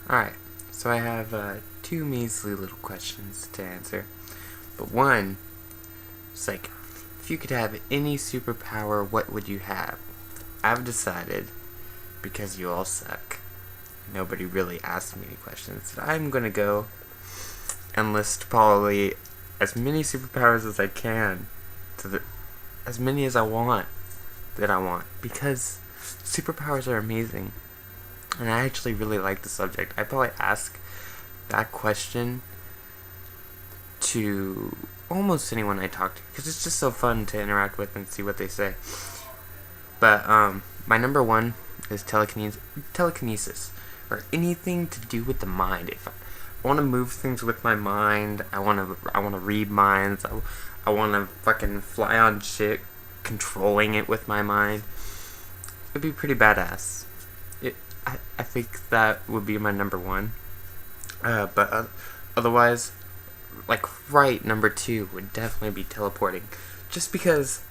Alright, so I have two measly little questions to answer. But one is like, if you could have any superpower, what would you have? I've decided, because you all suck, nobody really asked me any questions, that I'm gonna go and list probably as many superpowers as I can, as many as I want, because superpowers are amazing. And I actually really like the subject. I probably ask that question to almost anyone I talk to because it's just so fun to interact with and see what they say. But my number one is telekinesis, or anything to do with the mind. If I want to move things with my mind, I want to read minds. I want to fucking fly on shit, controlling it with my mind. It'd be pretty badass. I think that would be my number one. But otherwise, like right number two would definitely be teleporting. Just because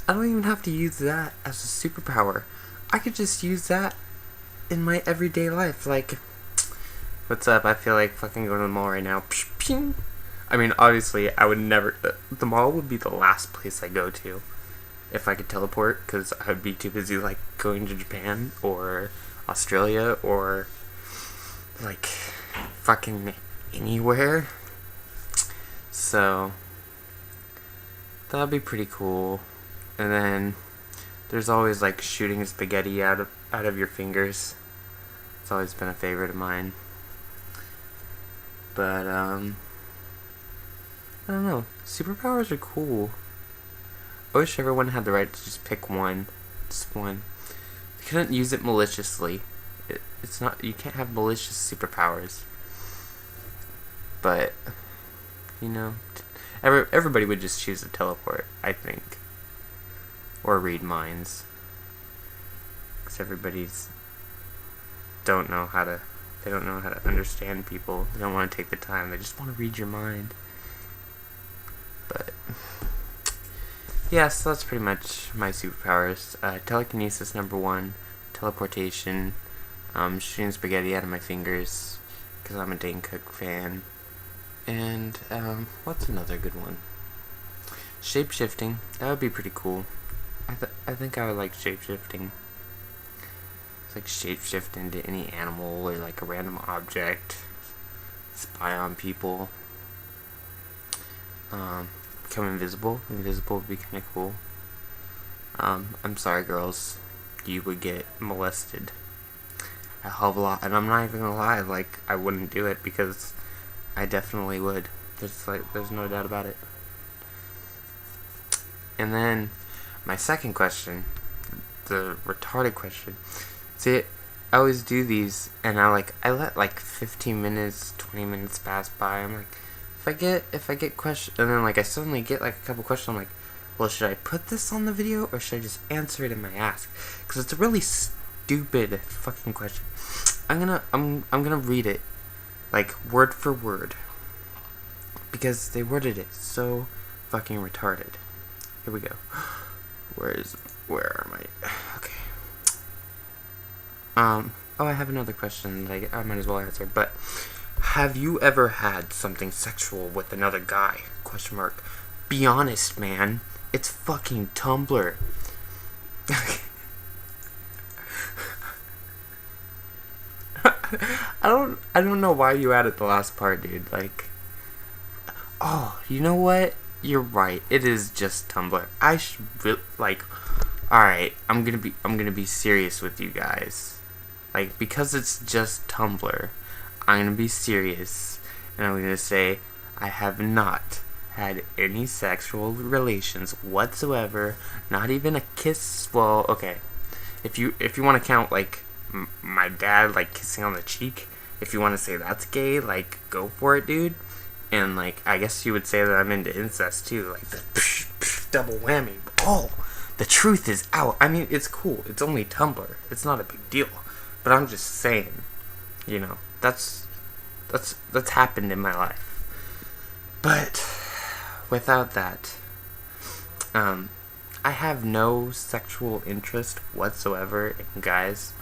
I don't even have to use that as a superpower. I could just use that in my everyday life. Like, what's up? I feel like fucking going to the mall right now. I mean, obviously, I would never. The mall would be the last place I go to if I could teleport, because I would be too busy like going to Japan or Australia or like fucking anywhere. So that'd be pretty cool. And then there's always like shooting spaghetti out of your fingers. It's always been a favorite of mine. But I don't know. Superpowers are cool. I wish everyone had the right to just pick one. Just one. You couldn't use it maliciously. It's not. You can't have malicious superpowers. But you know, everybody would just choose to teleport, I think, or read minds, because everybody's don't know how to. They don't know how to understand people. They don't want to take the time. They just want to read your mind. But yeah, so that's pretty much my superpowers. Telekinesis number one, teleportation, shooting spaghetti out of my fingers because I'm a Dane Cook fan, and what's another good one? Shape-shifting. That would be pretty cool. I think I would like shape-shifting. It's like shape-shift into any animal or like a random object. Spy on people. Become invisible. Invisible would be kind of cool. I'm sorry, girls. You would get molested a hell of a lot, and I'm not even gonna lie. Like, I wouldn't do it because I definitely would. There's no doubt about it. And then my second question, the retarded question. See, I always do these, and I let like 15 minutes, 20 minutes pass by. I'm like, if I get questions, and then like I suddenly get like a couple questions. I'm like, well, should I put this on the video or should I just answer it in my ask? Because it's a really stupid fucking question. I'm gonna read it like word for word because they worded it so fucking retarded. Here we go. Where am I? Okay. Oh, I have another question that I might as well answer. But have you ever had something sexual with another guy? Question mark. Be honest, man. It's fucking Tumblr. I don't know why you added the last part, dude. Like, oh, you know what? You're right. It is just Tumblr. I should like. All right, I'm gonna be serious with you guys. Like, because it's just Tumblr, I'm gonna be serious, and I'm gonna say I have not had any sexual relations whatsoever. Not even a kiss. Well, okay, if you want to count like my dad like kissing on the cheek, if you want to say that's gay, like go for it, dude. And like I guess you would say that I'm into incest too, like the double whammy. Oh, the truth is out. I mean, it's cool. It's only Tumblr. It's not a big deal. But I'm just saying, you know, that's happened in my life. But without that, I have no sexual interest whatsoever in guys.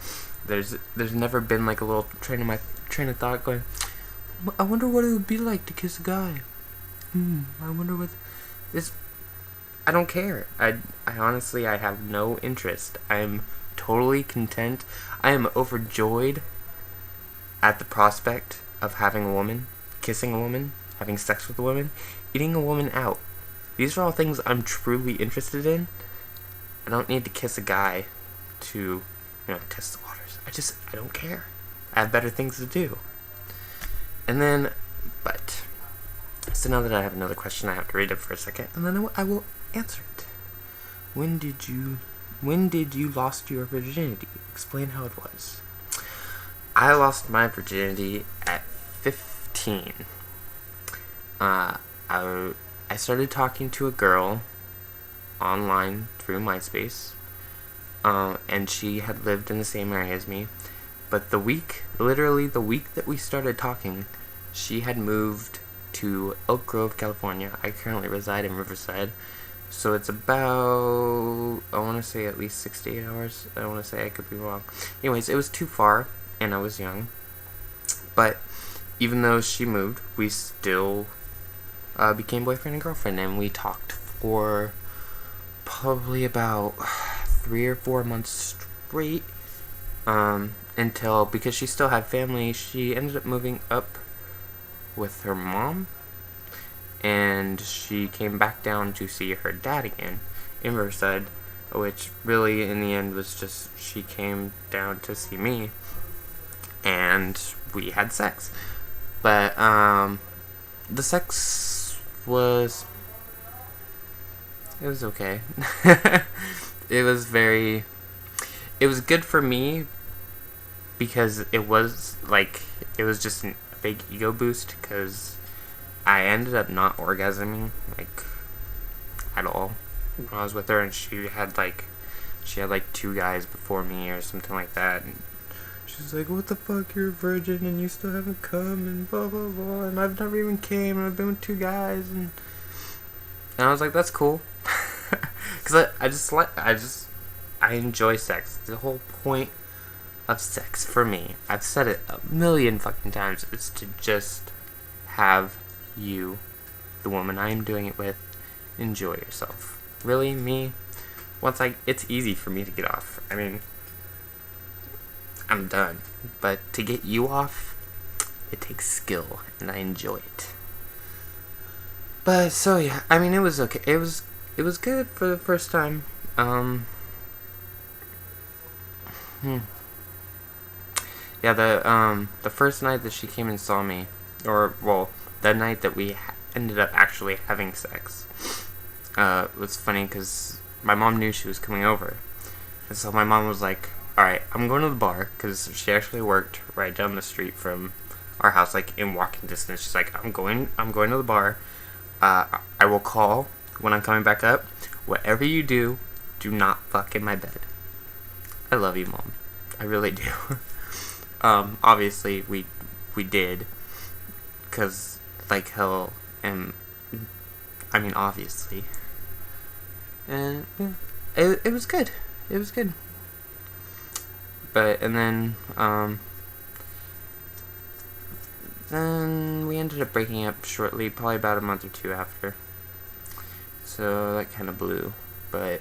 there's never been like a little train of thought going, I wonder what it would be like to kiss a guy. I wonder what this. I don't care. I honestly, I have no interest. I'm totally content. I am overjoyed at the prospect of having a woman, kissing a woman, having sex with a woman, eating a woman out. These are all things I'm truly interested in. I don't need to kiss a guy to, test the waters. I don't care. I have better things to do. And then, so now that I have another question, I have to read it for a second, and then I will answer it. When did you lost your virginity? Explain how it was. I lost my virginity at 15. I started talking to a girl online through MySpace, and she had lived in the same area as me. But literally the week that we started talking, she had moved to Elk Grove, California. I currently reside in Riverside, so it's about, I want to say at least 6 to 8 hours. I want to say, I could be wrong. Anyways, it was too far, and I was young. But even though she moved, we still became boyfriend and girlfriend, and we talked for probably about 3 or 4 months straight, until, because she still had family, she ended up moving up with her mom, and she came back down to see her dad again in Riverside, which really in the end was just, she came down to see me, and we had sex. But the sex was, it was okay. It was good for me, because it was just a big ego boost, because I ended up not orgasming at all when I was with her, and she had 2 guys before me or something like that, and she's like, what the fuck, you're a virgin and you still haven't come, and blah blah blah, and I've never even came, and I've been with 2 guys, and I was like, that's cool. Because I enjoy sex. The whole point of sex for me, I've said it a million fucking times, is to just have you, the woman I am doing it with, enjoy yourself. Really, me, it's easy for me to get off. I mean, I'm done. But to get you off, it takes skill, and I enjoy it. But, so yeah, I mean, it was okay. It was good for the first time. Yeah, the first night that she came and saw me, the night that we ended up actually having sex, was funny because my mom knew she was coming over, and so my mom was like, alright, I'm going to the bar, because she actually worked right down the street from our house, in walking distance. She's like, I'm going to the bar, I will call when I'm coming back up. Whatever you do, do not fuck in my bed. I love you, Mom. I really do. Obviously, we did, because, hell, and, I mean, obviously, and, yeah, it was good, but, and then we ended up breaking up shortly, probably about a month or 2 after, so that kind of blew, but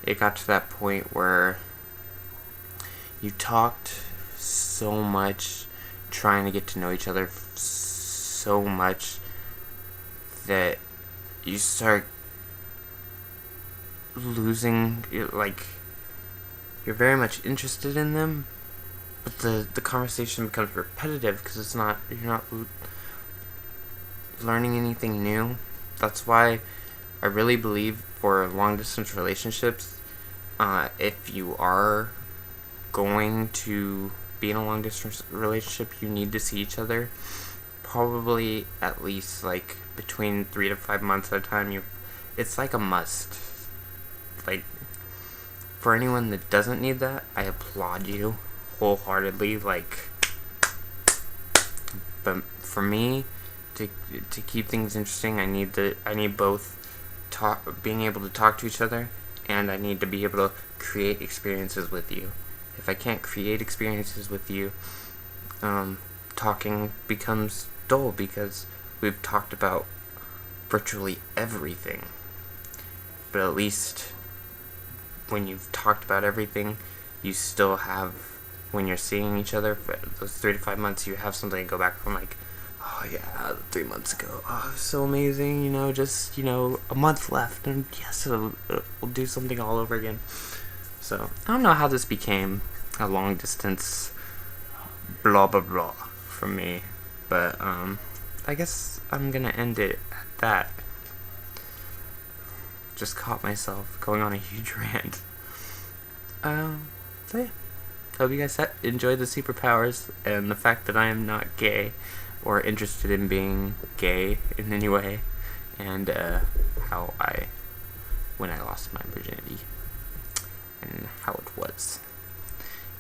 it got to that point where you talked so much, trying to get to know each other so much, that you start losing, you're very much interested in them, but the conversation becomes repetitive, because you're not learning anything new. That's why I really believe for long distance relationships, if you are going to be in a long distance relationship, you need to see each other probably at least between 3 to 5 months at a time. It's a must. For anyone that doesn't need that, I applaud you wholeheartedly. But for me, to keep things interesting, I need both being able to talk to each other, and I need to be able to create experiences with you. if I can't create experiences with you, talking becomes dull because we've talked about virtually everything. But at least when you've talked about everything, you still have, when you're seeing each other for those 3 to 5 months, you have something to go back from, like, oh yeah, 3 months ago, oh, it was so amazing, just, a month left, and yes, we'll do something all over again. So, I don't know how this became a long distance blah blah blah for me, but, I guess I'm gonna end it at that. Just caught myself going on a huge rant. So yeah. Hope you guys enjoy the superpowers and the fact that I am not gay or interested in being gay in any way, and when I lost my virginity and how it was.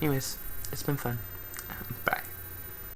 Anyways, it's been fun.